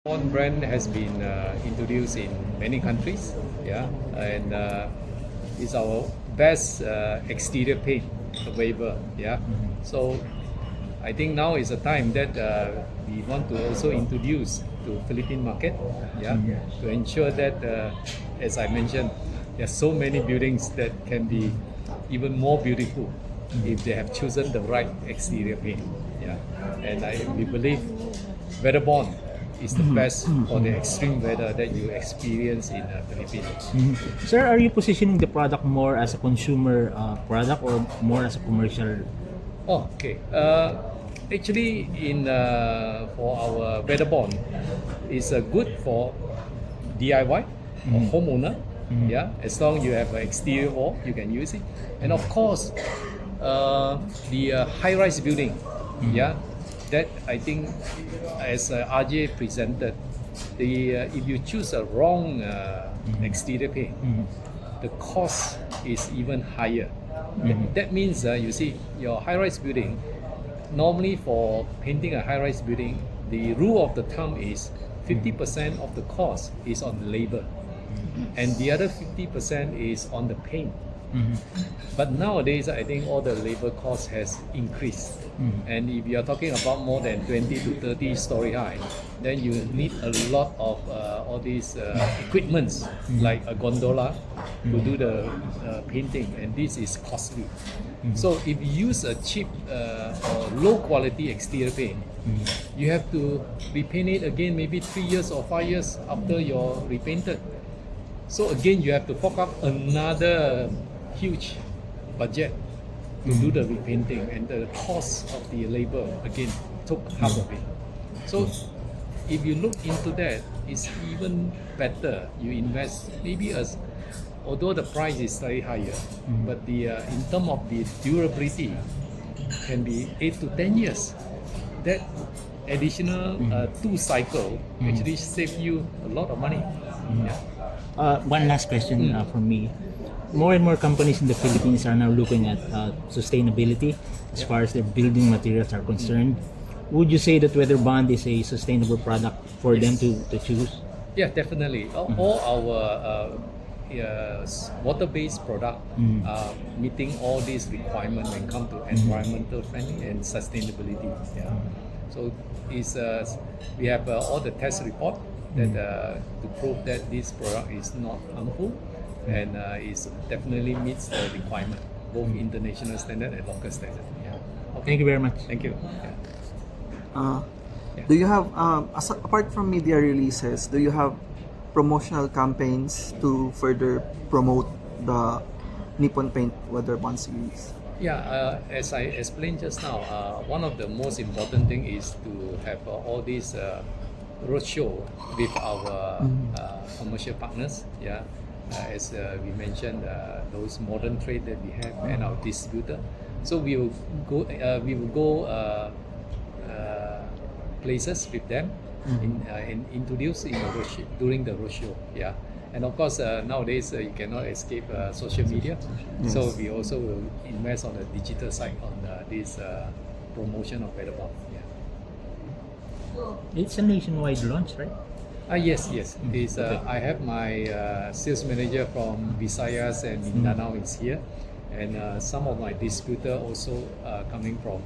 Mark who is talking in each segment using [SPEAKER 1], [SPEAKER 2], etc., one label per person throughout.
[SPEAKER 1] Weatherbond brand has been introduced in many countries, yeah, and it's our best exterior paint available, yeah. So I think now is a time that we want to also introduce to Philippine market, yeah, to ensure that, as I mentioned, there's so many buildings that can be even more beautiful if they have chosen the right exterior paint, yeah. And we believe Weatherbond is the best for the extreme weather that you experience in the Philippines.
[SPEAKER 2] Sir, are you positioning the product more as a consumer product or more as a commercial?
[SPEAKER 1] Oh, okay. Actually, for our Weatherbond, it's good for DIY or homeowner. Yeah, as long you have an exterior wall, you can use it. And of course, the high-rise building. Yeah, that I think, as RJ presented, if you choose a wrong exterior paint, the cost is even higher. That means you see your high-rise building. Normally, for painting a high-rise building, the rule of the thumb is 50% of the cost is on labor, and the other 50% is on the paint. But nowadays, I think all the labor cost has increased. And if you are talking about more than 20 to 30 story high, then you need a lot of all these equipments like a gondola to do the painting, and this is costly. So if you use a cheap or low quality exterior paint, you have to repaint it again maybe 3 years or 5 years after you're repainted. So again, you have to fork up another huge budget to do the repainting, and the cost of the labor again took half of it. So if you look into that, it's even better you invest maybe although the price is slightly higher, but in terms of the durability can be 8 to 10 years. That additional 2 cycle actually save you a lot of money.
[SPEAKER 2] One last question from me. More and more companies in the Philippines are now looking at sustainability as far as their building materials are concerned. Would you say that Weatherbond is a sustainable product for them to choose?
[SPEAKER 1] Yeah, definitely. All our water-based product are meeting all these requirements when it comes to environmental friendly and sustainability. Yeah. So we have all the test report that to prove that this product is not harmful and it definitely meets the requirement, both international standard and local standard. Yeah. Okay.
[SPEAKER 2] Thank you very much.
[SPEAKER 1] Thank you. Yeah.
[SPEAKER 3] Do you have, apart from media releases, do you have promotional campaigns to further promote the Nippon Paint Weatherbond series?
[SPEAKER 1] Yeah, as I explained just now, one of the most important thing is to have all these roadshow with our commercial partners. Yeah, as we mentioned, those modern trade that we have and our distributor. So we will go places with them and introduce in the roadshow, during the roadshow. Yeah, and of course nowadays you cannot escape social media. Yes. So we also will invest on the digital side on this promotion of Weatherbond. Yeah.
[SPEAKER 2] It's a nationwide launch, right?
[SPEAKER 1] Yes. I have my sales manager from Visayas and Mindanao is here, and some of my distributor also coming from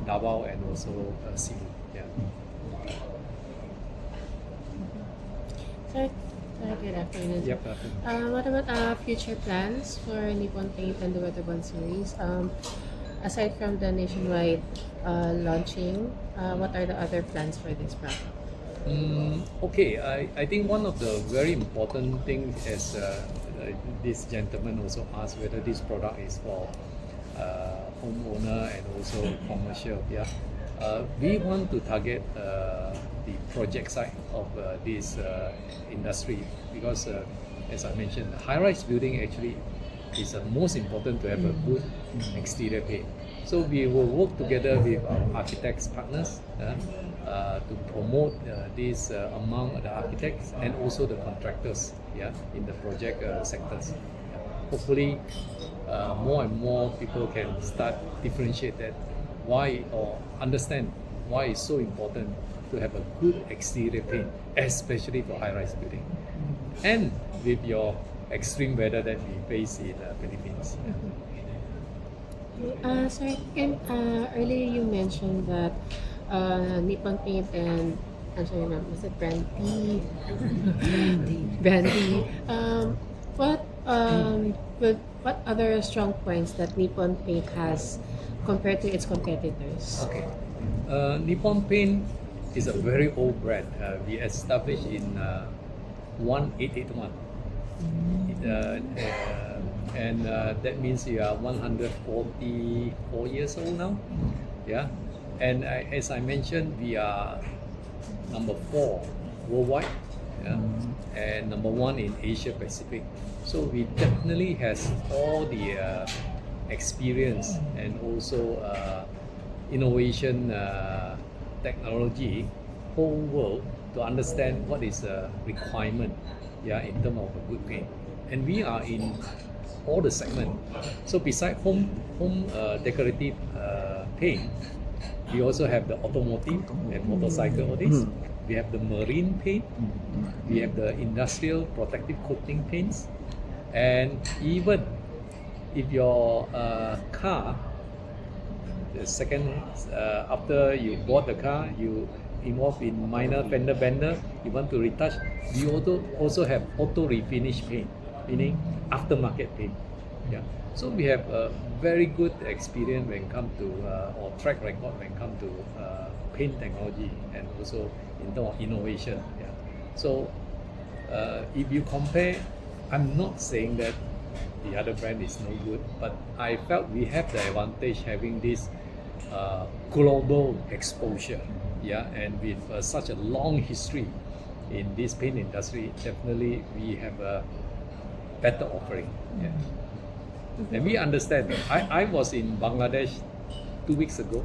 [SPEAKER 1] Davao and also Cebu. Yeah.
[SPEAKER 4] Sir, good afternoon.
[SPEAKER 1] Yep.
[SPEAKER 4] What about future plans for Nippon Paint and the Weatherbond series? Aside from the nationwide launching, what are the other plans for this product?
[SPEAKER 1] Okay, I think one of the very important things, as this gentleman also asked, whether this product is for homeowner and also commercial. Yeah, we want to target the project side of this industry because, as I mentioned, high-rise building actually is most important to have a good exterior paint. So we will work together with our architects partners to promote this among the architects and also the contractors, in the project sectors. Hopefully, more and more people can start differentiate that why or understand why it's so important to have a good exterior paint, especially for high-rise building, and with your extreme weather that we face in Philippines.
[SPEAKER 4] Sir, and earlier you mentioned that Nippon Paint and I'm sorry, ma'am, was it Brandy? Brandy. What other strong points that Nippon Paint has compared to its competitors?
[SPEAKER 1] Okay. Nippon Paint is a very old brand. We established in 1881. And that means you are 144 years old now. Yeah. And as I mentioned, we are number 4 worldwide, yeah? And number 1 in Asia Pacific. So we definitely has all the experience and also innovation technology whole world to understand what is the requirement, yeah, in terms of a good paint. And we are in all the segment. So beside home decorative paint, we also have the automotive and motorcycle, all this. We have the marine paint. We have the industrial protective coating paints. And even if your car, the second, after you bought the car, you involved in minor fender bender, you want to retouch, we also have auto refinish paint, meaning aftermarket paint. Yeah. So we have a very good experience when it comes to or track record when it comes to paint technology and also in terms of innovation. Yeah. So if you compare, I'm not saying that the other brand is no good, but I felt we have the advantage having this global exposure. Yeah, and with such a long history in this paint industry, definitely we have a better offering. Yeah. And we understand. I was in Bangladesh 2 weeks ago,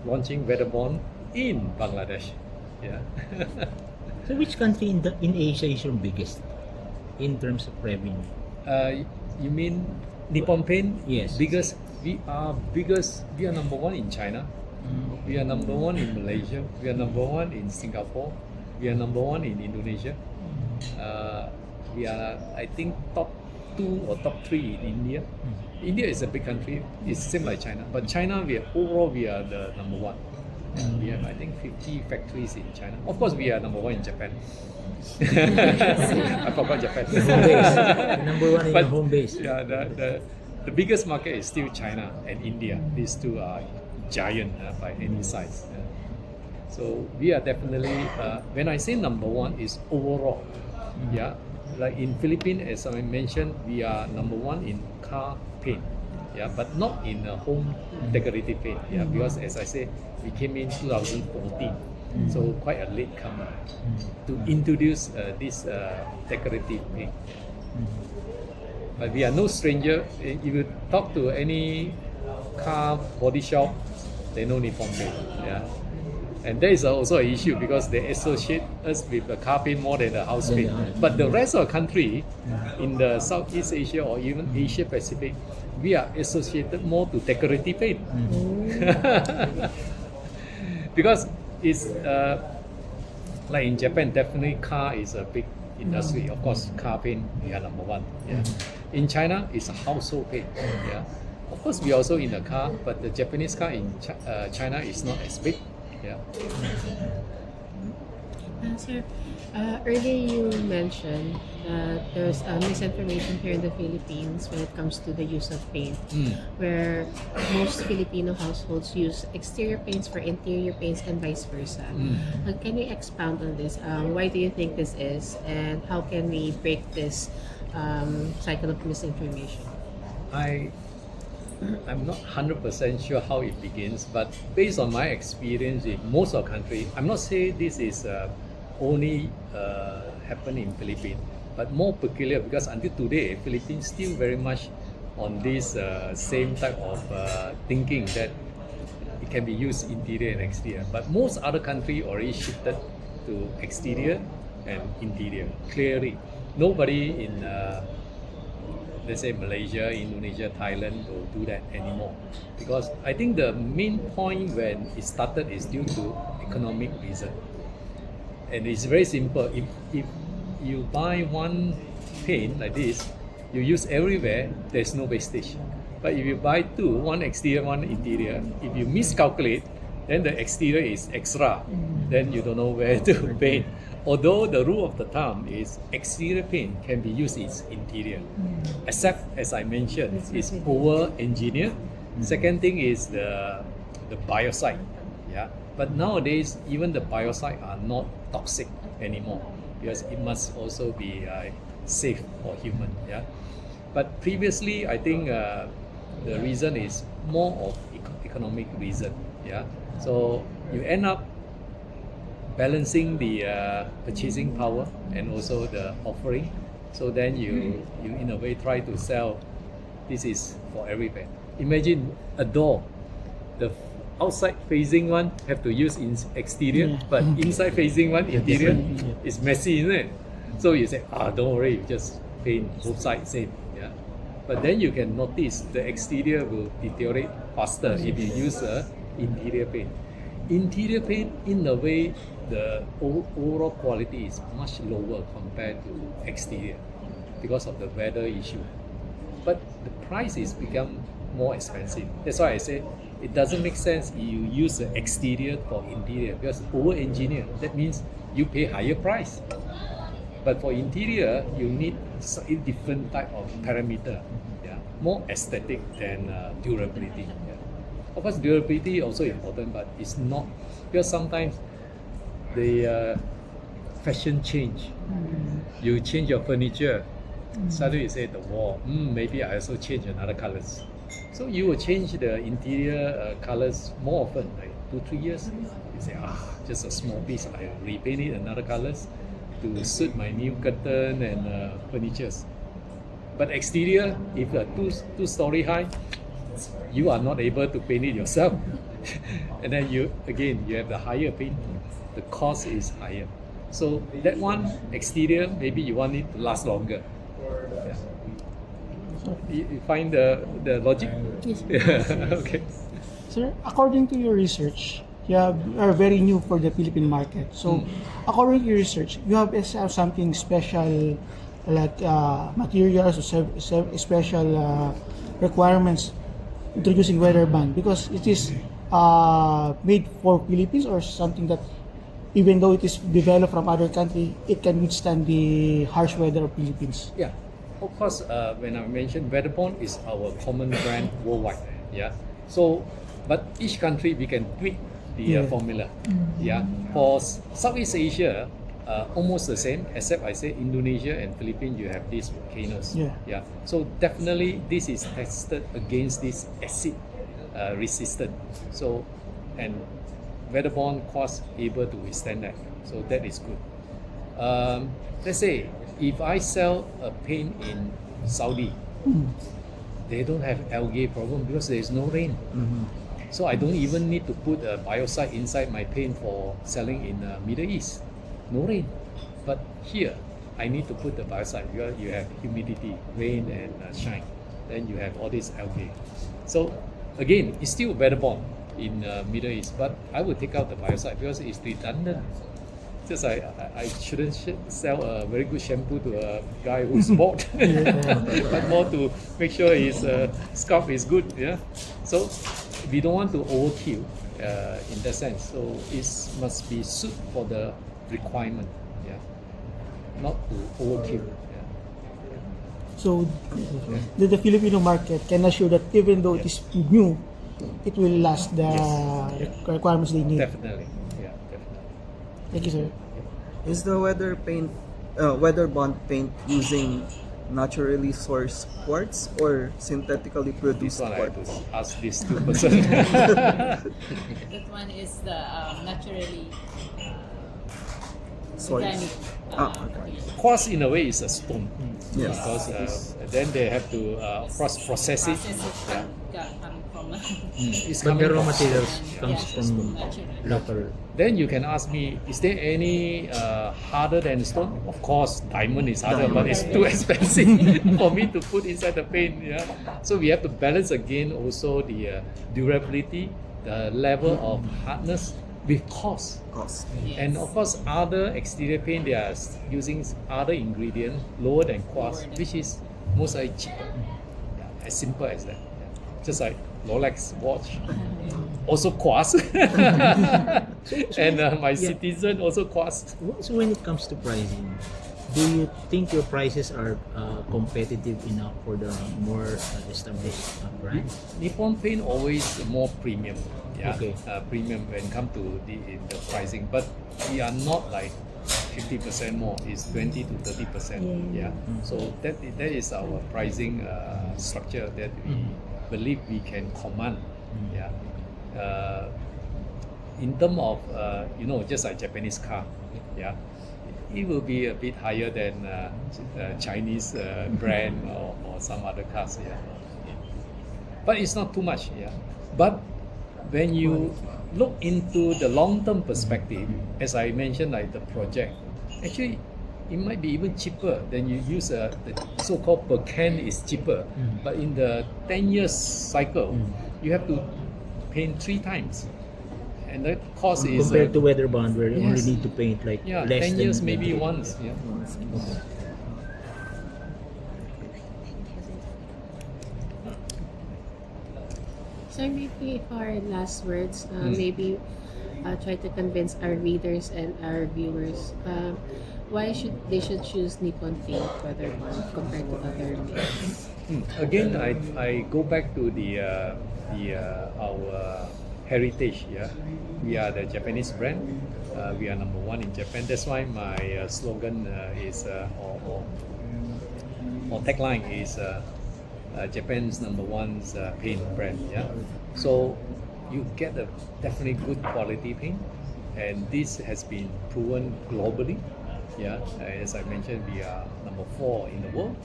[SPEAKER 1] launching Weatherbond in Bangladesh. Yeah.
[SPEAKER 2] So which country in Asia is your biggest in terms of revenue?
[SPEAKER 1] You mean Nippon Paint?
[SPEAKER 2] Yes.
[SPEAKER 1] Biggest. We are number 1 in China. We are number 1 in Malaysia. We are number 1 in Singapore. We are number 1 in Indonesia. We are, I think, top 2 or top 3 in India. India is a big country. It's same like China. But China, overall we are the number 1. And we have, I think, 50 factories in China. Of course, we are number 1 in Japan. I forgot Japan.
[SPEAKER 2] Home base. Number 1 in your home base.
[SPEAKER 1] Yeah, the biggest market is still China and India. These two are giant by any size. So we are definitely, when I say number 1, is overall. Yeah, like in Philippines, as I mentioned, we are number 1 in car paint. Yeah, but not in home decorative paint. Yeah, because as I said, we came in 2014, so quite a late comer to introduce this decorative paint. But we are no stranger. If you talk to any car body shop, they know Nippon Paint. Yeah. And that is also an issue because they associate us with the car paint more than the house paint. But the rest of the country, in the Southeast Asia or even Asia Pacific, we are associated more to decorative paint. Because it's like in Japan, definitely car is a big industry. Of course, car paint, we are number 1. Yeah. In China, it's a household paint. Yeah. Of course, we are also in the car, but the Japanese car in China is not as big. Yeah.
[SPEAKER 4] Sir, earlier you mentioned that there's misinformation here in the Philippines when it comes to the use of paint, where most Filipino households use exterior paints for interior paints and vice versa. Can you expound on this? Why do you think this is, and how can we break this cycle of misinformation?
[SPEAKER 1] I'm not 100% sure how it begins, but based on my experience in most of the country, I'm not saying this is only happen in Philippines, but more peculiar because until today, Philippines still very much on this same type of thinking that it can be used interior and exterior. But most other countries already shifted to exterior and interior. Clearly, nobody in let's say Malaysia, Indonesia, Thailand will do that anymore. Because I think the main point when it started is due to economic reason. And it's very simple. If you buy one paint like this, you use everywhere, there's no wastage. But if you buy two, one exterior, one interior, if you miscalculate, then the exterior is extra. Then you don't know where to paint. Although the rule of the thumb is exterior paint can be used in interior. Except, as I mentioned, it's over-engineered. Second thing is the biocide. Yeah. But nowadays, even the biocide are not toxic anymore because it must also be safe for human. Yeah. But previously, I think the reason is more of economic reason. Yeah. So you end up balancing the purchasing power and also the offering. So then you in a way try to sell. This is for everywhere. Imagine a door. The outside facing one have to use in exterior, but inside facing one interior is messy, isn't it? So you say, don't worry, you just paint both sides same. Yeah. But then you can notice the exterior will deteriorate faster if you use interior paint. Interior paint, in a way, the overall quality is much lower compared to exterior because of the weather issue. But the price is become more expensive. That's why I say it doesn't make sense you use the exterior for interior because over-engineer. That means you pay higher price. But for interior, you need a different type of parameter. Yeah, more aesthetic than durability. Yeah. Of course, durability also important, but it's not because sometimes the fashion change. You change your furniture. Suddenly you say the wall. Maybe I also change another colors. So you will change the interior colors more often, like 2-3 years. You say, just a small piece. I repaint it another colors to suit my new curtain and furnitures. But exterior, if a two-story high, you are not able to paint it yourself. And then you have the higher paint. The cost is higher. So that one exterior, maybe you want it to last longer. Yeah. You find the logic?
[SPEAKER 4] Yes.
[SPEAKER 1] Okay.
[SPEAKER 5] Sir, according to your research, you are very new for the Philippine market. So, according to your research, you have something special like materials or special requirements introducing Weatherbond because it is made for Philippines or something that even though it is developed from other country, it can withstand the harsh weather of Philippines.
[SPEAKER 1] Yeah. Of course, when I mentioned Weatherbond is our common brand worldwide. Yeah. So, but each country we can tweak the formula. Yeah. For Southeast Asia, almost the same, except I say Indonesia and Philippines, you have these volcanoes.
[SPEAKER 5] Yeah.
[SPEAKER 1] Yeah. So definitely this is tested against this acid resistant. So, and Weatherbond Quartz able to withstand that. So that is good. Let's say if I sell a paint in Saudi, they don't have algae problem because there is no rain. So I don't even need to put a biocide inside my paint for selling in Middle East. No rain. But here, I need to put the biocide because you have humidity, rain and shine. Then you have all this algae. So again, it's still Weatherbond in Middle East, but I would take out the biocide because it's redundant. Just I shouldn't sell a very good shampoo to a guy who's bald, but more to make sure his scalp is good. Yeah, so we don't want to overkill in that sense. So it must be suit for the requirement. Yeah, not to overkill. Yeah.
[SPEAKER 5] So the Filipino market can assure that even though it is new, it will last the requirements they need.
[SPEAKER 1] Definitely. Yeah, definitely.
[SPEAKER 5] Thank you, sir.
[SPEAKER 3] Is the Weatherbond paint using naturally sourced quartz or synthetically
[SPEAKER 1] This
[SPEAKER 3] produced
[SPEAKER 1] one I have
[SPEAKER 3] quartz?
[SPEAKER 1] to ask this two person.
[SPEAKER 6] That one is the naturally
[SPEAKER 3] Sourced.
[SPEAKER 6] organic.
[SPEAKER 3] Okay.
[SPEAKER 1] Quartz in a way is a stone.
[SPEAKER 3] Yes.
[SPEAKER 1] Because then they have to process it.
[SPEAKER 6] Process it coming from
[SPEAKER 1] It's
[SPEAKER 2] But
[SPEAKER 1] coming
[SPEAKER 2] the raw
[SPEAKER 1] from-
[SPEAKER 2] materials comes
[SPEAKER 6] Yeah.
[SPEAKER 2] from
[SPEAKER 6] naturally.
[SPEAKER 2] local.
[SPEAKER 1] Then you can ask me, is there any harder than stone? Of course, diamond is harder, but it's too expensive for me to put inside the paint. Yeah, so we have to balance again also the durability, the level of hardness, with cost.
[SPEAKER 3] Cost.
[SPEAKER 1] And of course, other exterior paint, they are using other ingredient lower than quartz, which is most likely cheaper. Yeah, as simple as that. Yeah. Just like Rolex watch, also quartz, and my Citizen also quartz.
[SPEAKER 2] So when it comes to pricing, do you think your prices are competitive enough for the more established brands?
[SPEAKER 1] Nippon Paint always more premium. Yeah,
[SPEAKER 2] Okay.
[SPEAKER 1] Premium when it comes to the pricing, but we are not like 50% more. It's 20 to 30%. Yeah. So that is our pricing structure that we believe we can command. Yeah. In terms of just like Japanese car. Yeah. It will be a bit higher than Chinese brand or some other cars. Yeah. But it's not too much. Yeah. But when you look into the long-term perspective, as I mentioned, like the project, actually it might be even cheaper than you use the so-called per can is cheaper. But in the 10 years cycle, you have to paint 3 times. And the cost is
[SPEAKER 2] Compared to Weatherbond, where you only
[SPEAKER 1] yes.
[SPEAKER 2] need to paint like less
[SPEAKER 1] 10
[SPEAKER 2] than
[SPEAKER 1] years maybe once. Yeah.
[SPEAKER 4] So maybe for our last words, maybe try to convince our readers and our viewers why they should choose Nippon Paint Weatherbond compared to other brands.
[SPEAKER 1] Again, I go back to our heritage. Yeah, we are the Japanese brand. We are number 1 in Japan. That's why my slogan is or tagline is Japan's number 1 paint brand. Yeah, so you get a definitely good quality paint, and this has been proven globally. Yeah, as I mentioned, we are number 4 in the world,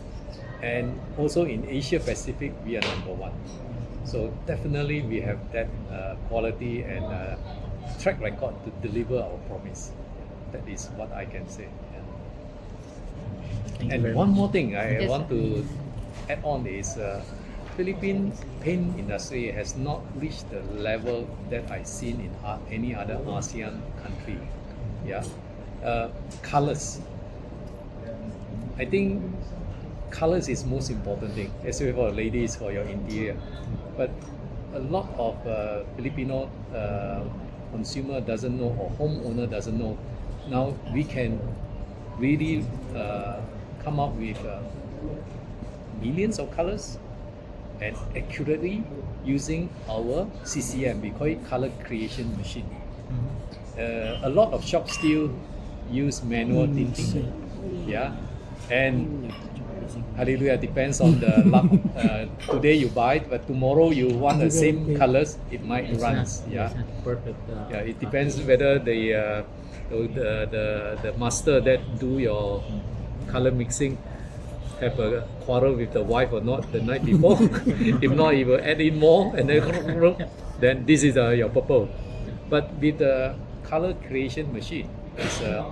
[SPEAKER 1] and also in Asia Pacific, we are number 1. So definitely we have that quality and track record to deliver our promise. That is what I can say. Yeah.
[SPEAKER 2] Thank you
[SPEAKER 1] And
[SPEAKER 2] very
[SPEAKER 1] one
[SPEAKER 2] much.
[SPEAKER 1] more thing I
[SPEAKER 4] Yes,
[SPEAKER 1] want to add on is Philippine paint industry has not reached the level that I've seen in any other ASEAN country. Yeah, colors. I think colors is most important thing, especially for ladies for your interior. But a lot of Filipino consumer doesn't know or homeowner doesn't know. Now we can really come up with millions of colors and accurately using our CCM. We call it color creation machine. A lot of shops still use manual tinting. Yeah, and hallelujah, depends on the luck. Today you buy it, but tomorrow you want the same colors, it might runs. Yeah.
[SPEAKER 2] It's not perfect.
[SPEAKER 1] Yeah, it depends whether the master that do your color mixing have a quarrel with the wife or not the night before. If not, he will add in more, and then this is your purple. But with the color creation machine, it's a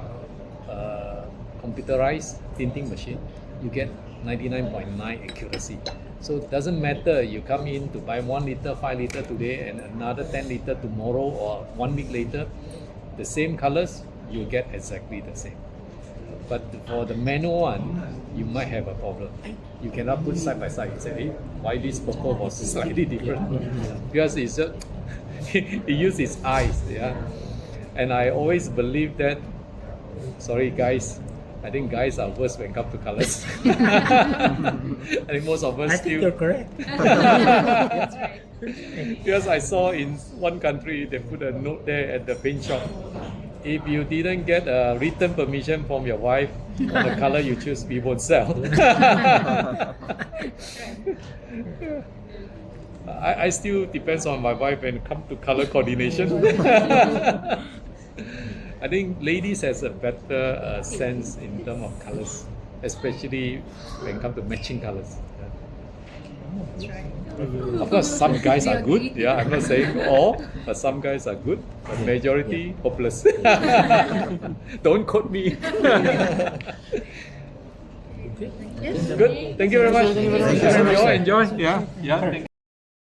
[SPEAKER 1] computerized tinting machine. You get 99.9 accuracy. So it doesn't matter you come in to buy 1 liter, 5 liter today and another 10 liter tomorrow or 1 week later, the same colors, you get exactly the same. But for the manual one, you might have a problem. You cannot put side by side. You say, hey, why this purple was slightly different? Because it's just, he used his eyes. Yeah, and I always believe that. Sorry, guys. I think guys are worse when it comes to colors. I think most of us
[SPEAKER 2] I think you're correct.
[SPEAKER 6] That's right.
[SPEAKER 1] Because I saw in one country they put a note there at the paint shop. If you didn't get a written permission from your wife on the color you choose, we won't sell. I still depends on my wife when it comes to color coordination. I think ladies has a better sense in terms of colors, especially when it comes to matching colors.
[SPEAKER 6] That's right.
[SPEAKER 1] Of course, some guys are good. Yeah, I'm not saying all, but some guys are good. But majority hopeless. Don't quote me.
[SPEAKER 4] Yes.
[SPEAKER 1] Good. Thank you very much.
[SPEAKER 5] Thank you very much.
[SPEAKER 1] You all enjoy. Yeah. Yeah. Thank